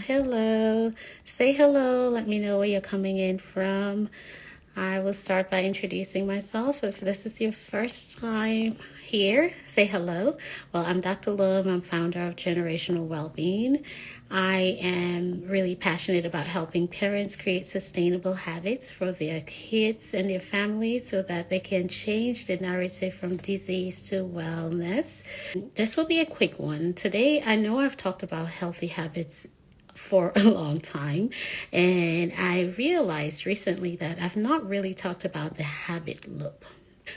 Hello. Say hello. Let me know where you're coming in from. I will start by introducing myself. If this is your first time here, say hello. Well, I'm Dr. Love. I'm founder of Generational Wellbeing. I am really passionate about helping parents create sustainable habits for their kids and their families so that they can change the narrative from disease to wellness. This will be a quick one. Today, I know I've talked about healthy habits for a long time, and I realized recently that I've not really talked about the habit loop,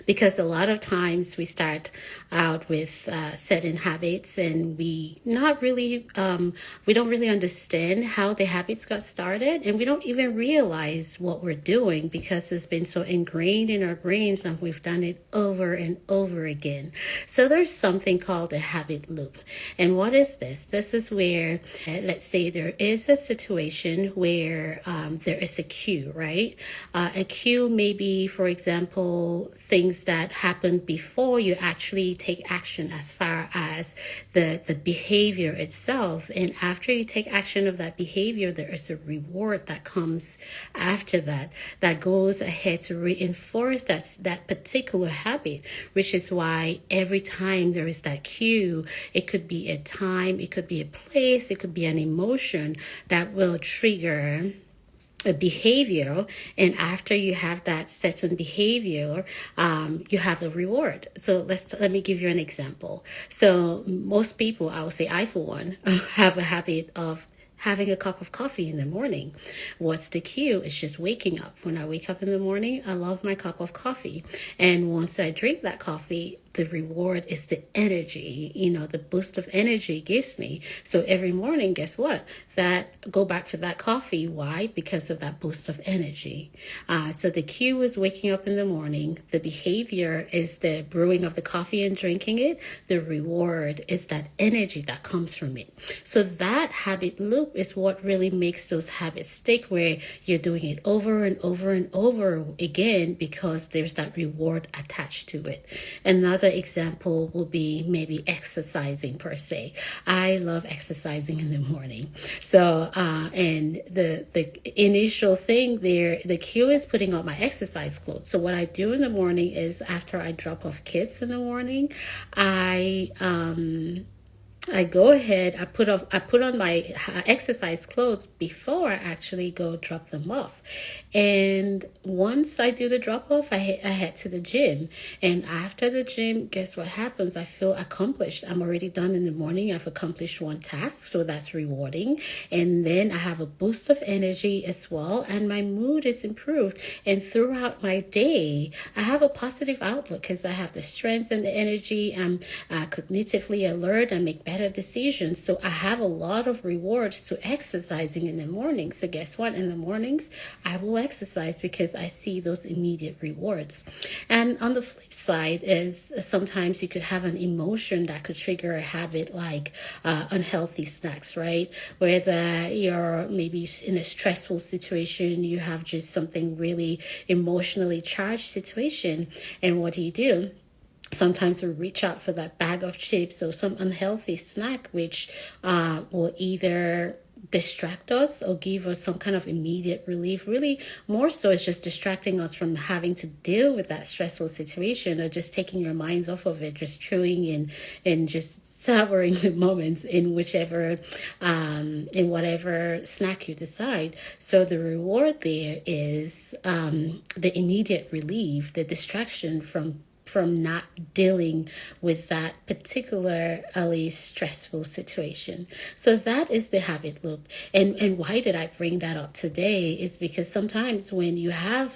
because a lot of times we start out with certain habits and we don't really understand how the habits got started, and we don't even realize what we're doing because it's been so ingrained in our brains and we've done it over and over again. So there's something called a habit loop. And what is this? This is where, let's say there is a situation where there is a cue, right? A cue may be, for example, things that happened before you actually take action, as far as the behavior itself. And after you take action of that behavior, there is a reward that comes after that goes ahead to reinforce that particular habit, which is why every time there is that cue, it could be a time, it could be a place, it could be an emotion that will trigger a behavior. And after you have that certain behavior, you have a reward. So let me give you an example. So most people, I would say I for one, have a habit of having a cup of coffee in the morning. What's the cue? It's just waking up. When I wake up in the morning, I love my cup of coffee. And once I drink that coffee, the reward is the energy, the boost of energy it gives me. So every morning, guess what? Go back to that coffee. Why? Because of that boost of energy. So the cue is waking up in the morning. The behavior is the brewing of the coffee and drinking it. The reward is that energy that comes from it. So that habit loop is what really makes those habits stick, where you're doing it over and over and over again because there's that reward attached to it. Another example will be maybe exercising per se. I love exercising in the morning. So, and the initial thing there, the cue is putting on my exercise clothes. So what I do in the morning is, after I drop off kids in the morning, I go ahead, I put on my exercise clothes before I actually go drop them off. And once I do the drop off, I head to the gym. And after the gym, guess what happens? I feel accomplished. I'm already done in the morning. I've accomplished one task, so that's rewarding. And then I have a boost of energy as well, and my mood is improved. And throughout my day, I have a positive outlook because I have the strength and the energy. I'm cognitively alert. I make better decisions. So I have a lot of rewards to exercising in the morning. So guess what? In the mornings, I will exercise because I see those immediate rewards. And on the flip side is, sometimes you could have an emotion that could trigger a habit, like unhealthy snacks, right? Whether you're maybe in a stressful situation, you have just something really emotionally charged situation. And what do? Sometimes we reach out for that bag of chips or some unhealthy snack, which will either distract us or give us some kind of immediate relief. Really, more so, it's just distracting us from having to deal with that stressful situation, or just taking your minds off of it, just chewing and just savoring the moments in whatever snack you decide. So the reward there is the immediate relief, the distraction from not dealing with that particularly stressful situation. So that is the habit loop. And why did I bring that up today? Is because sometimes when you have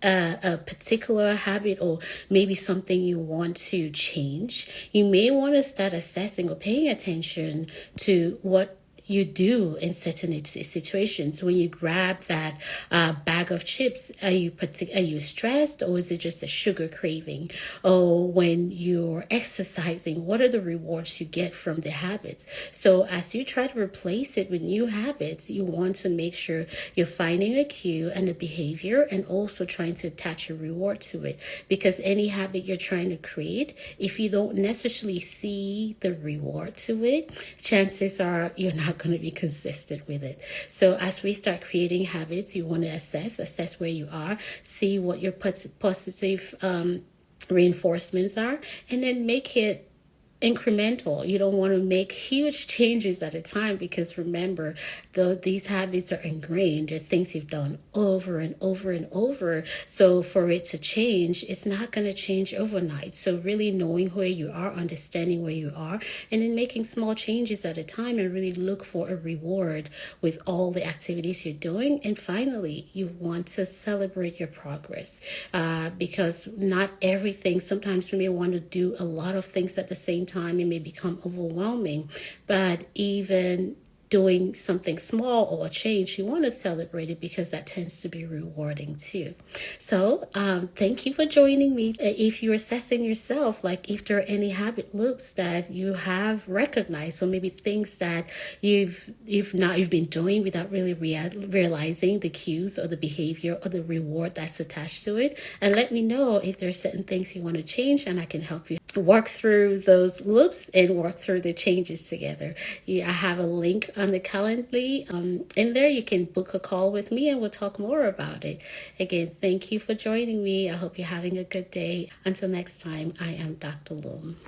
a particular habit, or maybe something you want to change, you may want to start assessing or paying attention to what you do in certain situations. When you grab that bag of chips, are you stressed, or is it just a sugar craving? Or when you're exercising, what are the rewards you get from the habits? So as you try to replace it with new habits, you want to make sure you're finding a cue and a behavior, and also trying to attach a reward to it. Because any habit you're trying to create, if you don't necessarily see the reward to it, chances are you're not going to be consistent with it. So as we start creating habits, you want to assess where you are, see what your positive reinforcements are, and then make it incremental. You don't want to make huge changes at a time, because remember, though these habits are ingrained, they're things you've done over and over and over. So for it to change, it's not going to change overnight. So really knowing where you are, understanding where you are, and then making small changes at a time, and really look for a reward with all the activities you're doing. And finally, you want to celebrate your progress, because not everything, sometimes we may want to do a lot of things at the same time, it may become overwhelming. But even doing something small or a change, you want to celebrate it, because that tends to be rewarding too. So thank you for joining me. If you're assessing yourself, like if there are any habit loops that you have recognized, or maybe things that you've been doing without really realizing the cues or the behavior or the reward that's attached to it, and let me know if there are certain things you want to change, and I can help you work through those loops and work through the changes together. I have a link on the Calendly. In there, you can book a call with me and we'll talk more about it. Again, thank you for joining me. I hope you're having a good day. Until next time, I am Dr. Loom.